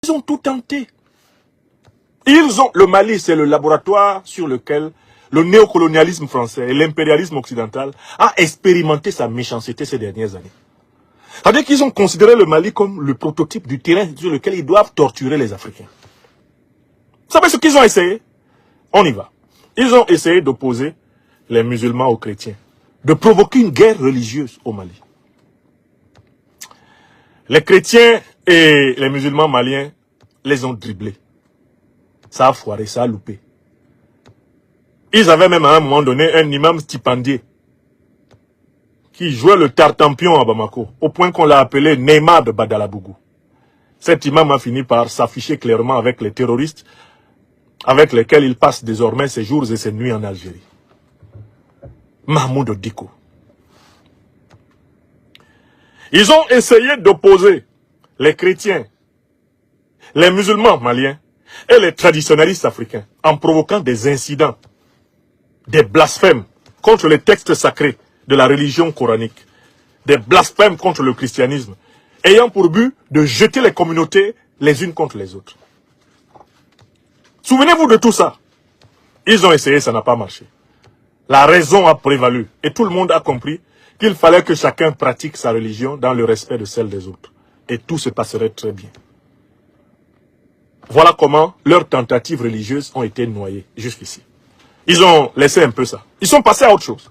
Ils ont tout tenté. Le Mali, c'est le laboratoire sur lequel le néocolonialisme français et l'impérialisme occidental a expérimenté sa méchanceté ces dernières années. C'est-à-dire qu'ils ont considéré le Mali comme le prototype du terrain sur lequel ils doivent torturer les Africains. Vous savez ce qu'ils ont essayé? On y va. Ils ont essayé d'opposer les musulmans aux chrétiens, de provoquer une guerre religieuse au Mali. Les chrétiens et les musulmans maliens les ont dribblés. Ça a foiré, ça a loupé. Ils avaient même à un moment donné un imam stipendié qui jouait le tartampion à Bamako, au point qu'on l'a appelé Neymar de Badalabougou. Cet imam a fini par s'afficher clairement avec les terroristes avec lesquels il passe désormais ses jours et ses nuits en Algérie. Mahmoud Diko. Ils ont essayé d'opposer les chrétiens, les musulmans maliens et les traditionalistes africains en provoquant des incidents, des blasphèmes contre les textes sacrés de la religion coranique, des blasphèmes contre le christianisme, ayant pour but de jeter les communautés les unes contre les autres. Souvenez-vous de tout ça. Ils ont essayé, ça n'a pas marché. La raison a prévalu et tout le monde a compris qu'il fallait que chacun pratique sa religion dans le respect de celle des autres. Et tout se passerait très bien. Voilà comment leurs tentatives religieuses ont été noyées jusqu'ici. Ils ont laissé un peu ça. Ils sont passés à autre chose.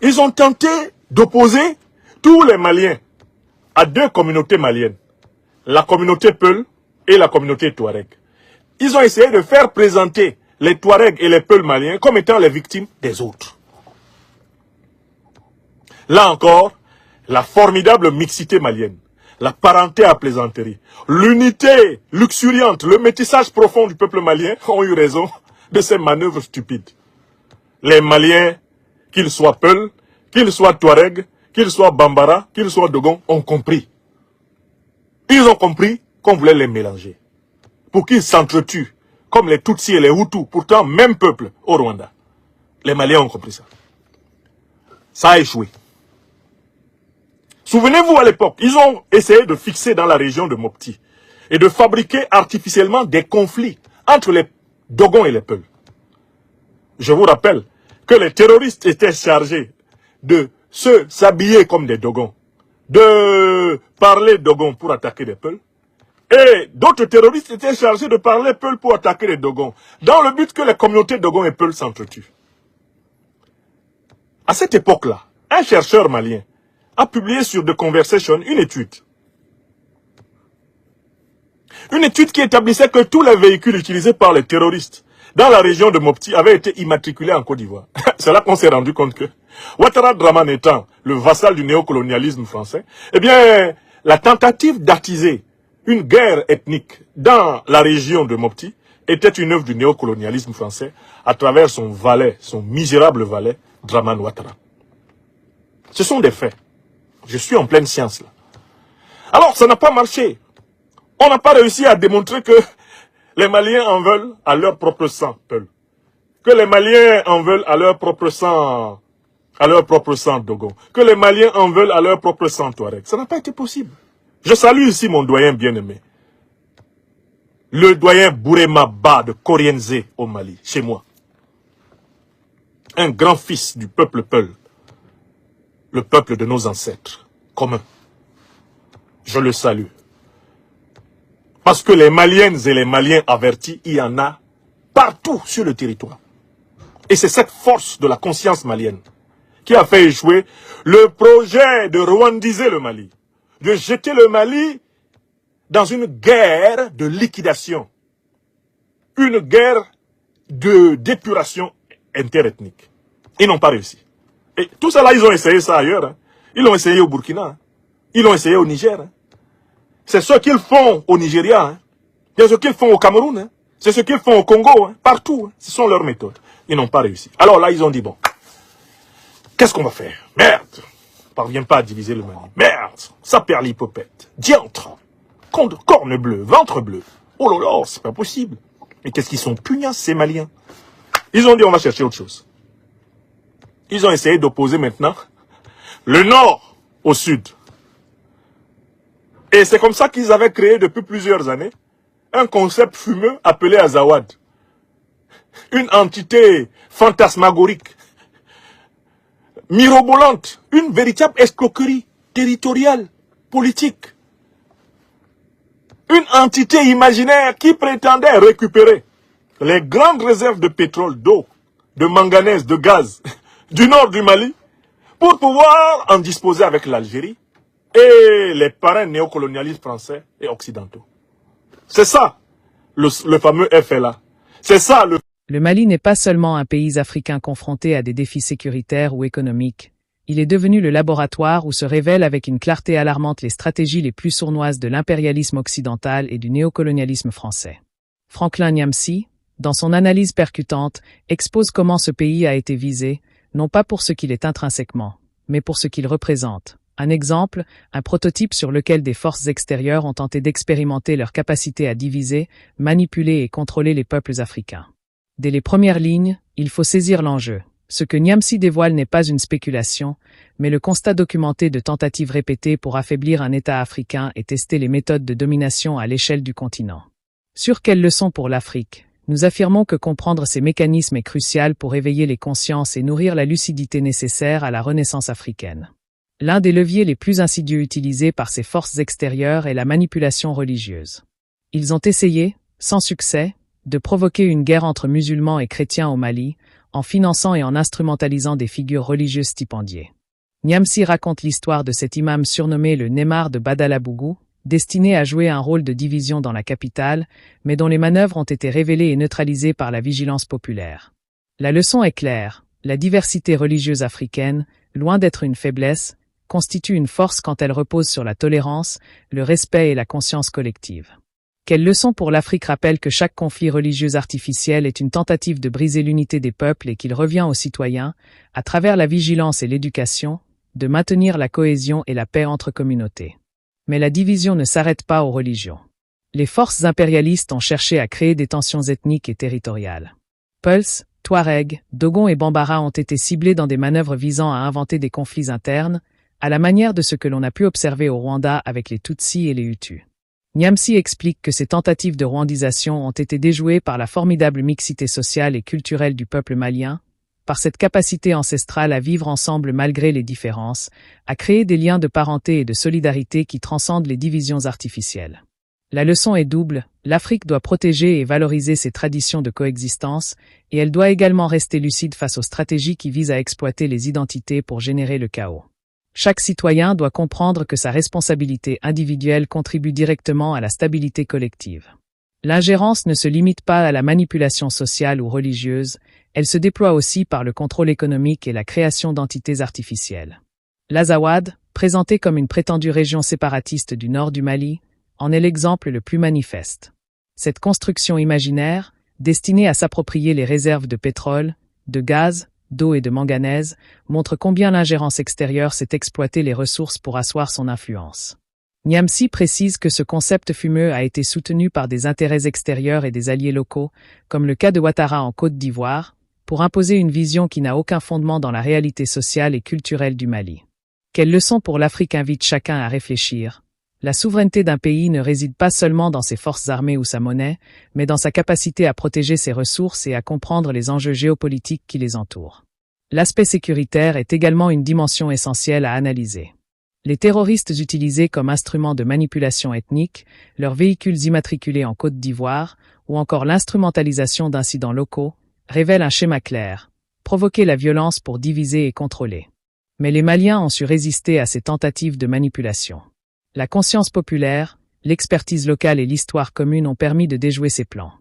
Ils ont tenté d'opposer tous les Maliens à deux communautés maliennes. La communauté Peul et la communauté Touareg. Ils ont essayé de faire présenter les Touaregs et les Peuls maliens comme étant les victimes des autres. Là encore, la formidable mixité malienne, la parenté à plaisanterie, l'unité luxuriante, le métissage profond du peuple malien ont eu raison de ces manœuvres stupides. Les Maliens, qu'ils soient Peuls, qu'ils soient Touaregs, qu'ils soient Bambara, qu'ils soient Dogon, ont compris. Ils ont compris qu'on voulait les mélanger. Pour qu'ils s'entretuent, comme les Tutsis et les Hutus, pourtant même peuple au Rwanda. Les Maliens ont compris ça. Ça a échoué. Souvenez-vous à l'époque, ils ont essayé de fixer dans la région de Mopti et de fabriquer artificiellement des conflits entre les Dogons et les Peuls. Je vous rappelle que les terroristes étaient chargés de s'habiller comme des Dogons, de parler Dogon pour attaquer des Peuls, et d'autres terroristes étaient chargés de parler Peul pour attaquer les Dogons, dans le but que les communautés Dogon et Peul s'entretuent. À cette époque-là, un chercheur malien a publié sur The Conversation une étude. Une étude qui établissait que tous les véhicules utilisés par les terroristes dans la région de Mopti avaient été immatriculés en Côte d'Ivoire. C'est là qu'on s'est rendu compte que Ouattara Dramane étant le vassal du néocolonialisme français, eh bien, la tentative d'attiser une guerre ethnique dans la région de Mopti était une œuvre du néocolonialisme français à travers son valet, son misérable valet, Dramane Ouattara. Ce sont des faits. Je suis en pleine science là. Alors, ça n'a pas marché. On n'a pas réussi à démontrer que les Maliens en veulent à leur propre sang, Peul. Que les Maliens en veulent à leur propre sang, Dogon. Que les Maliens en veulent à leur propre sang, Touareg. Ça n'a pas été possible. Je salue ici mon doyen bien-aimé. Le doyen Bourema Ba de Korienze au Mali, chez moi. Un grand fils du peuple Peul. Le peuple de nos ancêtres, commun. Je le salue. Parce que les Maliennes et les Maliens avertis, il y en a partout sur le territoire. Et c'est cette force de la conscience malienne qui a fait échouer le projet de rwandiser le Mali. De jeter le Mali dans une guerre de liquidation. Une guerre de d'épuration interethnique. Ils n'ont pas réussi. Et tout ça là, ils ont essayé ça ailleurs. Hein. Ils l'ont essayé au Burkina. Hein. Ils l'ont essayé au Niger. Hein. C'est ce qu'ils font au Nigeria. Hein. C'est ce qu'ils font au Cameroun. Hein. C'est ce qu'ils font au Congo. Hein. Partout. Hein. Ce sont leurs méthodes. Ils n'ont pas réussi. Alors là, ils ont dit, bon, qu'est-ce qu'on va faire? Merde. On ne parvient pas à diviser le Mali. Merde. Ça perd l'hypopète. Diantre. Corne bleue. Ventre bleu. Oh là là, c'est pas possible. Mais qu'est-ce qu'ils sont pugnaces, ces Maliens? Ils ont dit, on va chercher autre chose. Ils ont essayé d'opposer maintenant le nord au sud. Et c'est comme ça qu'ils avaient créé depuis plusieurs années un concept fumeux appelé Azawad. Une entité fantasmagorique, mirobolante, une véritable escroquerie territoriale, politique. Une entité imaginaire qui prétendait récupérer les grandes réserves de pétrole, d'eau, de manganèse, de gaz du nord du Mali pour pouvoir en disposer avec l'Algérie et les parrains néocolonialistes français et occidentaux. C'est ça, le fameux FLA. C'est ça le... Le Mali n'est pas seulement un pays africain confronté à des défis sécuritaires ou économiques. Il est devenu le laboratoire où se révèlent avec une clarté alarmante les stratégies les plus sournoises de l'impérialisme occidental et du néocolonialisme français. Franklin Nyamsi, dans son analyse percutante, expose comment ce pays a été visé, non pas pour ce qu'il est intrinsèquement, mais pour ce qu'il représente. Un exemple, un prototype sur lequel des forces extérieures ont tenté d'expérimenter leur capacité à diviser, manipuler et contrôler les peuples africains. Dès les premières lignes, il faut saisir l'enjeu. Ce que Nyamsi dévoile n'est pas une spéculation, mais le constat documenté de tentatives répétées pour affaiblir un État africain et tester les méthodes de domination à l'échelle du continent. Sur quelles leçons pour l'Afrique? Nous affirmons que comprendre ces mécanismes est crucial pour éveiller les consciences et nourrir la lucidité nécessaire à la renaissance africaine. L'un des leviers les plus insidieux utilisés par ces forces extérieures est la manipulation religieuse. Ils ont essayé, sans succès, de provoquer une guerre entre musulmans et chrétiens au Mali, en finançant et en instrumentalisant des figures religieuses stipendiées. Nyamsi raconte l'histoire de cet imam surnommé le Neymar de Badalabougou, destiné à jouer un rôle de division dans la capitale, mais dont les manœuvres ont été révélées et neutralisées par la vigilance populaire. La leçon est claire, la diversité religieuse africaine, loin d'être une faiblesse, constitue une force quand elle repose sur la tolérance, le respect et la conscience collective. Quelle leçon pour l'Afrique rappelle que chaque conflit religieux artificiel est une tentative de briser l'unité des peuples et qu'il revient aux citoyens, à travers la vigilance et l'éducation, de maintenir la cohésion et la paix entre communautés. Mais la division ne s'arrête pas aux religions. Les forces impérialistes ont cherché à créer des tensions ethniques et territoriales. Peuls, Touaregs, Dogons et Bambara ont été ciblés dans des manœuvres visant à inventer des conflits internes, à la manière de ce que l'on a pu observer au Rwanda avec les Tutsis et les Hutus. Nyamsi explique que ces tentatives de rwandisation ont été déjouées par la formidable mixité sociale et culturelle du peuple malien, par cette capacité ancestrale à vivre ensemble malgré les différences, à créer des liens de parenté et de solidarité qui transcendent les divisions artificielles. La leçon est double, l'Afrique doit protéger et valoriser ses traditions de coexistence, et elle doit également rester lucide face aux stratégies qui visent à exploiter les identités pour générer le chaos. Chaque citoyen doit comprendre que sa responsabilité individuelle contribue directement à la stabilité collective. L'ingérence ne se limite pas à la manipulation sociale ou religieuse, elle se déploie aussi par le contrôle économique et la création d'entités artificielles. L'Azawad, présentée comme une prétendue région séparatiste du nord du Mali, en est l'exemple le plus manifeste. Cette construction imaginaire, destinée à s'approprier les réserves de pétrole, de gaz, d'eau et de manganèse, montre combien l'ingérence extérieure sait exploiter les ressources pour asseoir son influence. Nyamsi précise que ce concept fumeux a été soutenu par des intérêts extérieurs et des alliés locaux, comme le cas de Ouattara en Côte d'Ivoire, pour imposer une vision qui n'a aucun fondement dans la réalité sociale et culturelle du Mali. Quelle leçon pour l'Afrique invite chacun à réfléchir? La souveraineté d'un pays ne réside pas seulement dans ses forces armées ou sa monnaie, mais dans sa capacité à protéger ses ressources et à comprendre les enjeux géopolitiques qui les entourent. L'aspect sécuritaire est également une dimension essentielle à analyser. Les terroristes utilisés comme instruments de manipulation ethnique, leurs véhicules immatriculés en Côte d'Ivoire, ou encore l'instrumentalisation d'incidents locaux, révèlent un schéma clair, provoquer la violence pour diviser et contrôler. Mais les Maliens ont su résister à ces tentatives de manipulation. La conscience populaire, l'expertise locale et l'histoire commune ont permis de déjouer ces plans.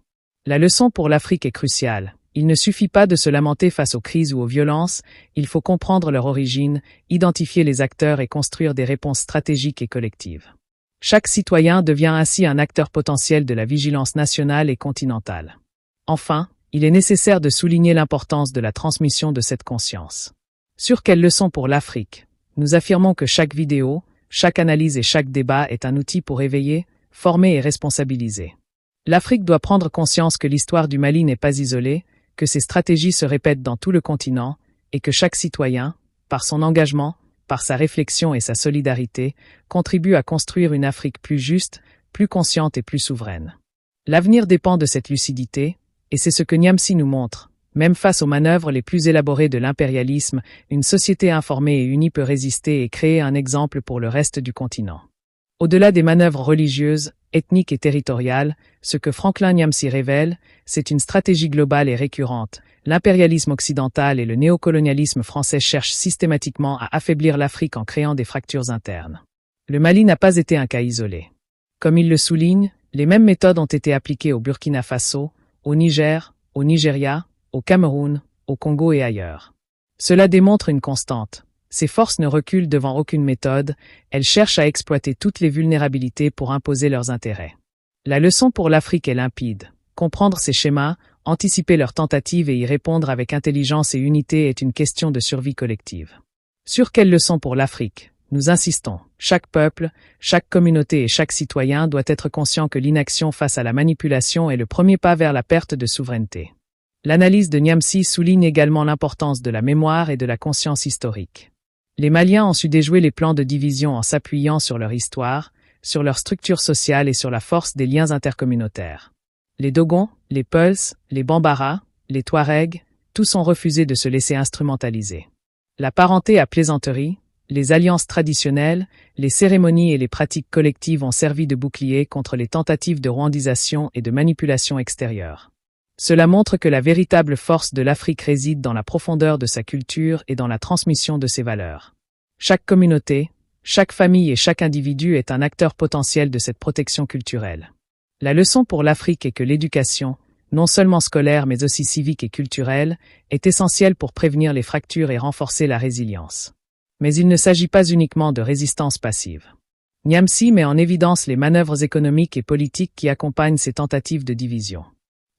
La leçon pour l'Afrique est cruciale. Il ne suffit pas de se lamenter face aux crises ou aux violences, il faut comprendre leur origine, identifier les acteurs et construire des réponses stratégiques et collectives. Chaque citoyen devient ainsi un acteur potentiel de la vigilance nationale et continentale. Enfin, il est nécessaire de souligner l'importance de la transmission de cette conscience. Sur quelle leçon pour l'Afrique? Nous affirmons que chaque vidéo, chaque analyse et chaque débat est un outil pour éveiller, former et responsabiliser. L'Afrique doit prendre conscience que l'histoire du Mali n'est pas isolée, que ses stratégies se répètent dans tout le continent, et que chaque citoyen, par son engagement, par sa réflexion et sa solidarité, contribue à construire une Afrique plus juste, plus consciente et plus souveraine. L'avenir dépend de cette lucidité, et c'est ce que Niamsi nous montre. Même face aux manœuvres les plus élaborées de l'impérialisme, une société informée et unie peut résister et créer un exemple pour le reste du continent. Au-delà des manœuvres religieuses, ethniques et territoriales, ce que Franklin Niamsi révèle, c'est une stratégie globale et récurrente. L'impérialisme occidental et le néocolonialisme français cherchent systématiquement à affaiblir l'Afrique en créant des fractures internes. Le Mali n'a pas été un cas isolé. Comme il le souligne, les mêmes méthodes ont été appliquées au Burkina Faso, au Niger, au Nigeria, au Cameroun, au Congo et ailleurs. Cela démontre une constante. Ces forces ne reculent devant aucune méthode, elles cherchent à exploiter toutes les vulnérabilités pour imposer leurs intérêts. La leçon pour l'Afrique est limpide. Comprendre ces schémas, anticiper leurs tentatives et y répondre avec intelligence et unité est une question de survie collective. Sur quelle leçon pour l'Afrique ? Nous insistons. Chaque peuple, chaque communauté et chaque citoyen doit être conscient que l'inaction face à la manipulation est le premier pas vers la perte de souveraineté. L'analyse de Niamsi souligne également l'importance de la mémoire et de la conscience historique. Les Maliens ont su déjouer les plans de division en s'appuyant sur leur histoire, sur leur structure sociale et sur la force des liens intercommunautaires. Les Dogons, les Peuls, les Bambara, les Touaregs, tous ont refusé de se laisser instrumentaliser. La parenté à plaisanterie, les alliances traditionnelles, les cérémonies et les pratiques collectives ont servi de bouclier contre les tentatives de rwandisation et de manipulation extérieure. Cela montre que la véritable force de l'Afrique réside dans la profondeur de sa culture et dans la transmission de ses valeurs. Chaque communauté, chaque famille et chaque individu est un acteur potentiel de cette protection culturelle. La leçon pour l'Afrique est que l'éducation, non seulement scolaire mais aussi civique et culturelle, est essentielle pour prévenir les fractures et renforcer la résilience. Mais il ne s'agit pas uniquement de résistance passive. Niamsi met en évidence les manœuvres économiques et politiques qui accompagnent ces tentatives de division.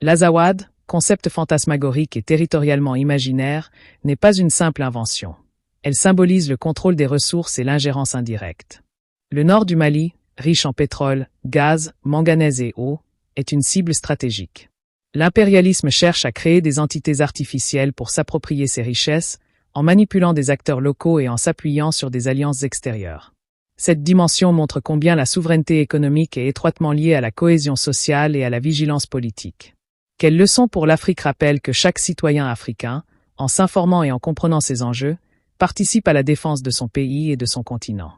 L'Azawad, concept fantasmagorique et territorialement imaginaire, n'est pas une simple invention. Elle symbolise le contrôle des ressources et l'ingérence indirecte. Le nord du Mali, riche en pétrole, gaz, manganèse et eau, est une cible stratégique. L'impérialisme cherche à créer des entités artificielles pour s'approprier ces richesses, en manipulant des acteurs locaux et en s'appuyant sur des alliances extérieures. Cette dimension montre combien la souveraineté économique est étroitement liée à la cohésion sociale et à la vigilance politique. Quelle leçon pour l'Afrique rappelle que chaque citoyen africain, en s'informant et en comprenant ses enjeux, participe à la défense de son pays et de son continent.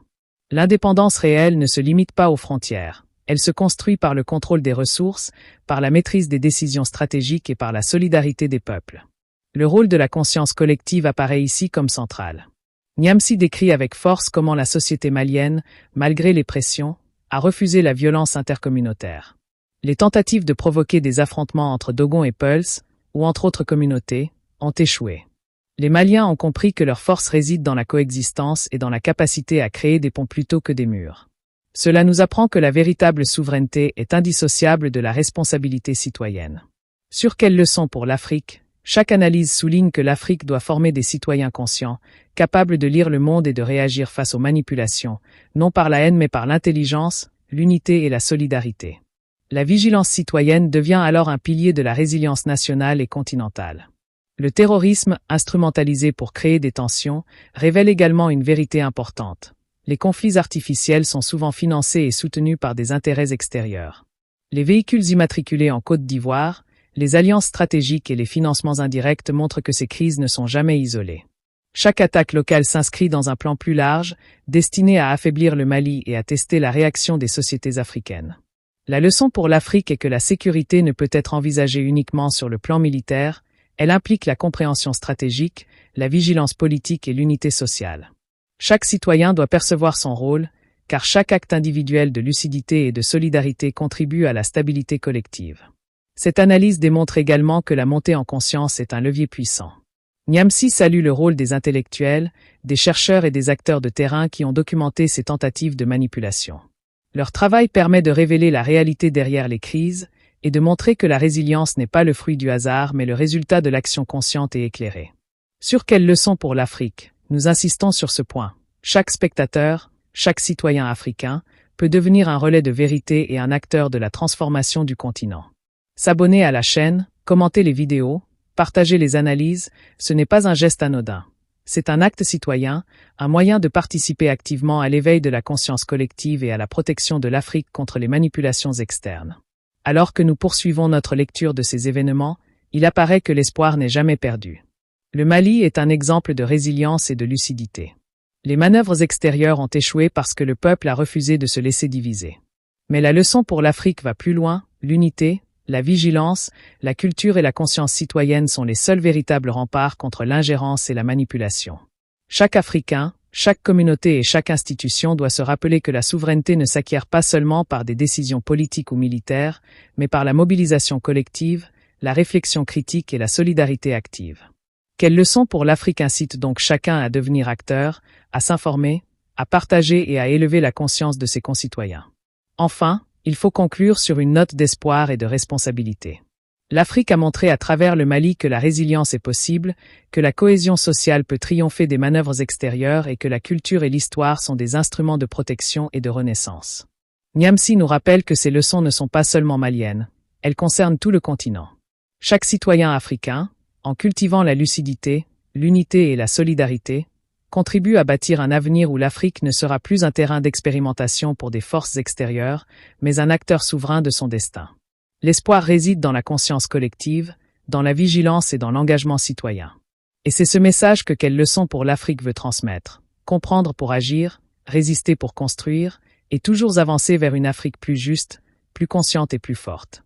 L'indépendance réelle ne se limite pas aux frontières. Elle se construit par le contrôle des ressources, par la maîtrise des décisions stratégiques et par la solidarité des peuples. Le rôle de la conscience collective apparaît ici comme central. Niamsi décrit avec force comment la société malienne, malgré les pressions, a refusé la violence intercommunautaire. Les tentatives de provoquer des affrontements entre Dogons et Peuls, ou entre autres communautés, ont échoué. Les Maliens ont compris que leur force réside dans la coexistence et dans la capacité à créer des ponts plutôt que des murs. Cela nous apprend que la véritable souveraineté est indissociable de la responsabilité citoyenne. Sur quelle leçon pour l'Afrique ? Chaque analyse souligne que l'Afrique doit former des citoyens conscients, capables de lire le monde et de réagir face aux manipulations, non par la haine mais par l'intelligence, l'unité et la solidarité. La vigilance citoyenne devient alors un pilier de la résilience nationale et continentale. Le terrorisme, instrumentalisé pour créer des tensions, révèle également une vérité importante. Les conflits artificiels sont souvent financés et soutenus par des intérêts extérieurs. Les véhicules immatriculés en Côte d'Ivoire, les alliances stratégiques et les financements indirects montrent que ces crises ne sont jamais isolées. Chaque attaque locale s'inscrit dans un plan plus large, destiné à affaiblir le Mali et à tester la réaction des sociétés africaines. La leçon pour l'Afrique est que la sécurité ne peut être envisagée uniquement sur le plan militaire, elle implique la compréhension stratégique, la vigilance politique et l'unité sociale. Chaque citoyen doit percevoir son rôle, car chaque acte individuel de lucidité et de solidarité contribue à la stabilité collective. Cette analyse démontre également que la montée en conscience est un levier puissant. Niamsi salue le rôle des intellectuels, des chercheurs et des acteurs de terrain qui ont documenté ces tentatives de manipulation. Leur travail permet de révéler la réalité derrière les crises et de montrer que la résilience n'est pas le fruit du hasard mais le résultat de l'action consciente et éclairée. Sur quelle leçon pour l'Afrique ? Nous insistons sur ce point. Chaque spectateur, chaque citoyen africain, peut devenir un relais de vérité et un acteur de la transformation du continent. S'abonner à la chaîne, commenter les vidéos, partager les analyses, ce n'est pas un geste anodin. C'est un acte citoyen, un moyen de participer activement à l'éveil de la conscience collective et à la protection de l'Afrique contre les manipulations externes. Alors que nous poursuivons notre lecture de ces événements, il apparaît que l'espoir n'est jamais perdu. Le Mali est un exemple de résilience et de lucidité. Les manœuvres extérieures ont échoué parce que le peuple a refusé de se laisser diviser. Mais la leçon pour l'Afrique va plus loin, l'unité, la vigilance, la culture et la conscience citoyenne sont les seuls véritables remparts contre l'ingérence et la manipulation. Chaque Africain, chaque communauté et chaque institution doit se rappeler que la souveraineté ne s'acquiert pas seulement par des décisions politiques ou militaires, mais par la mobilisation collective, la réflexion critique et la solidarité active. Quelle leçon pour l'Afrique incite donc chacun à devenir acteur, à s'informer, à partager et à élever la conscience de ses concitoyens. Enfin, il faut conclure sur une note d'espoir et de responsabilité. L'Afrique a montré à travers le Mali que la résilience est possible, que la cohésion sociale peut triompher des manœuvres extérieures et que la culture et l'histoire sont des instruments de protection et de renaissance. Niamsi nous rappelle que ces leçons ne sont pas seulement maliennes, elles concernent tout le continent. Chaque citoyen africain, en cultivant la lucidité, l'unité et la solidarité, contribue à bâtir un avenir où l'Afrique ne sera plus un terrain d'expérimentation pour des forces extérieures, mais un acteur souverain de son destin. L'espoir réside dans la conscience collective, dans la vigilance et dans l'engagement citoyen. Et c'est ce message que Quelle leçon pour l'Afrique veut transmettre. Comprendre pour agir, résister pour construire, et toujours avancer vers une Afrique plus juste, plus consciente et plus forte.